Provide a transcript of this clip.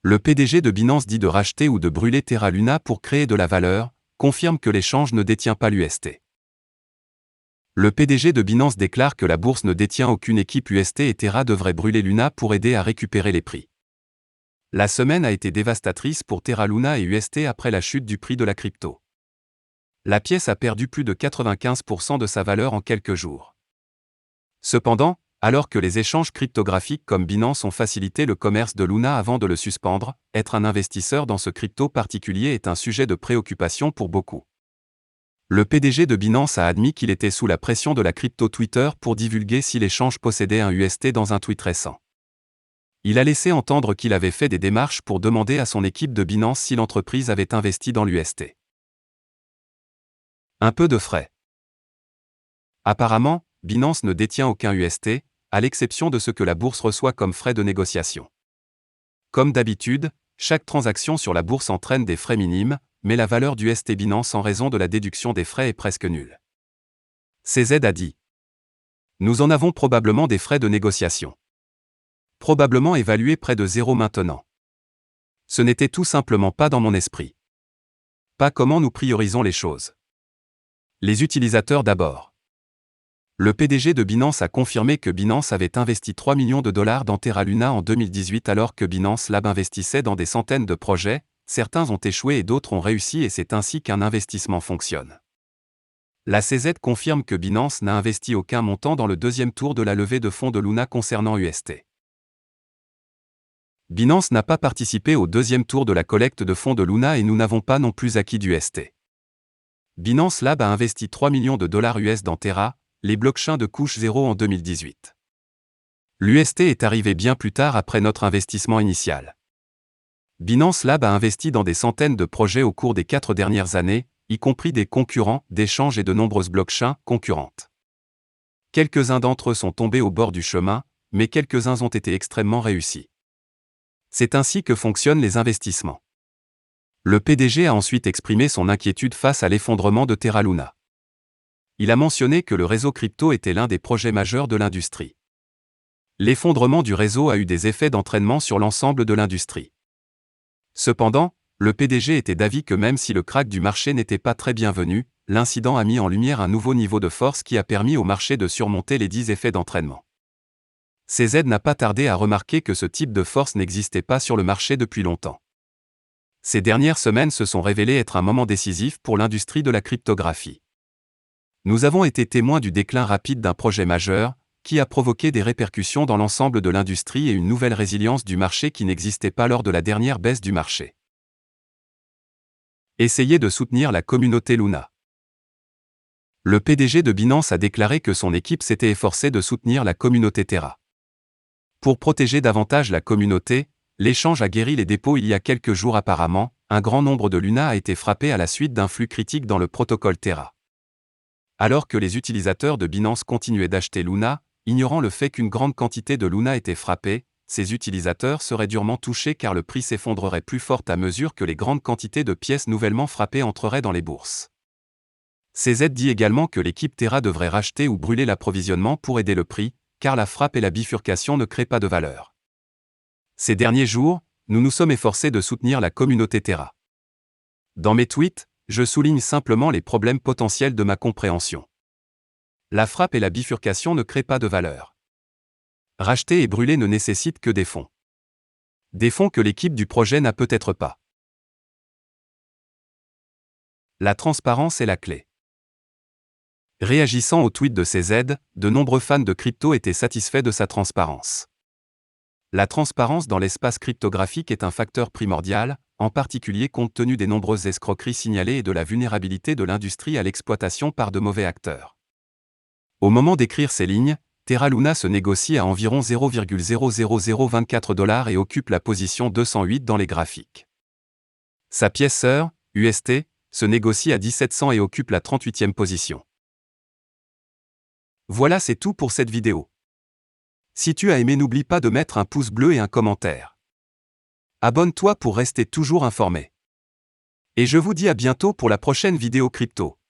Le PDG de Binance dit de racheter ou de brûler Terra Luna pour créer de la valeur, confirme que l'échange ne détient pas l'UST. Le PDG de Binance déclare que la bourse ne détient aucune équipe UST et Terra devrait brûler Luna pour aider à récupérer les prix. La semaine a été dévastatrice pour Terra Luna et UST après la chute du prix de la crypto. La pièce a perdu plus de 95% de sa valeur en quelques jours. Cependant, alors que les échanges cryptographiques comme Binance ont facilité le commerce de Luna avant de le suspendre, être un investisseur dans ce crypto particulier est un sujet de préoccupation pour beaucoup. Le PDG de Binance a admis qu'il était sous la pression de la crypto Twitter pour divulguer si l'échange possédait un UST dans un tweet récent. Il a laissé entendre qu'il avait fait des démarches pour demander à son équipe de Binance si l'entreprise avait investi dans l'UST. Un peu de frais. Apparemment, Binance ne détient aucun UST, à l'exception de ce que la bourse reçoit comme frais de négociation. Comme d'habitude, chaque transaction sur la bourse entraîne des frais minimes, mais la valeur du UST Binance en raison de la déduction des frais est presque nulle. CZ a dit. Nous en avons probablement des frais de négociation. Probablement évalués près de 0 maintenant. Ce n'était tout simplement pas dans mon esprit. Pas comment nous priorisons les choses. Les utilisateurs d'abord. Le PDG de Binance a confirmé que Binance avait investi 3 millions de dollars dans Terra Luna en 2018 alors que Binance Lab investissait dans des centaines de projets. Certains ont échoué et d'autres ont réussi et c'est ainsi qu'un investissement fonctionne. La CZ confirme que Binance n'a investi aucun montant dans le deuxième tour de la levée de fonds de Luna concernant UST. Binance n'a pas participé au deuxième tour de la collecte de fonds de Luna et nous n'avons pas non plus acquis d'UST. Binance Lab a investi 3 millions de dollars US dans Terra, les blockchains de couche 0 en 2018. L'UST est arrivé bien plus tard après notre investissement initial. Binance Lab a investi dans des centaines de projets au cours des 4 dernières années, y compris des concurrents, d'échanges et de nombreuses blockchains concurrentes. Quelques-uns d'entre eux sont tombés au bord du chemin, mais quelques-uns ont été extrêmement réussis. C'est ainsi que fonctionnent les investissements. Le PDG a ensuite exprimé son inquiétude face à l'effondrement de Terra Luna. Il a mentionné que le réseau crypto était l'un des projets majeurs de l'industrie. L'effondrement du réseau a eu des effets d'entraînement sur l'ensemble de l'industrie. Cependant, le PDG était d'avis que même si le krach du marché n'était pas très bienvenu, l'incident a mis en lumière un nouveau niveau de force qui a permis au marché de surmonter les 10 effets d'entraînement. CZ n'a pas tardé à remarquer que ce type de force n'existait pas sur le marché depuis longtemps. Ces dernières semaines se sont révélées être un moment décisif pour l'industrie de la cryptographie. Nous avons été témoins du déclin rapide d'un projet majeur, qui a provoqué des répercussions dans l'ensemble de l'industrie et une nouvelle résilience du marché qui n'existait pas lors de la dernière baisse du marché. Essayez de soutenir la communauté Luna. Le PDG de Binance a déclaré que son équipe s'était efforcée de soutenir la communauté Terra. Pour protéger davantage la communauté, l'échange a guéri les dépôts il y a quelques jours apparemment, un grand nombre de Luna a été frappé à la suite d'un flux critique dans le protocole Terra. Alors que les utilisateurs de Binance continuaient d'acheter Luna, ignorant le fait qu'une grande quantité de Luna était frappée, ces utilisateurs seraient durement touchés car le prix s'effondrerait plus fort à mesure que les grandes quantités de pièces nouvellement frappées entreraient dans les bourses. CZ dit également que l'équipe Terra devrait racheter ou brûler l'approvisionnement pour aider le prix, car la frappe et la bifurcation ne créent pas de valeur. Ces derniers jours, nous nous sommes efforcés de soutenir la communauté Terra. Dans mes tweets, je souligne simplement les problèmes potentiels de ma compréhension. La frappe et la bifurcation ne créent pas de valeur. Racheter et brûler ne nécessitent que des fonds. Des fonds que l'équipe du projet n'a peut-être pas. La transparence est la clé. Réagissant au tweet de CZ, de nombreux fans de crypto étaient satisfaits de sa transparence. La transparence dans l'espace cryptographique est un facteur primordial, en particulier compte tenu des nombreuses escroqueries signalées et de la vulnérabilité de l'industrie à l'exploitation par de mauvais acteurs. Au moment d'écrire ces lignes, Terra Luna se négocie à environ 0,00024 $ et occupe la position 208 dans les graphiques. Sa pièce sœur, UST, se négocie à 1700 et occupe la 38e position. Voilà, c'est tout pour cette vidéo. Si tu as aimé, n'oublie pas de mettre un pouce bleu et un commentaire. Abonne-toi pour rester toujours informé. Et je vous dis à bientôt pour la prochaine vidéo crypto.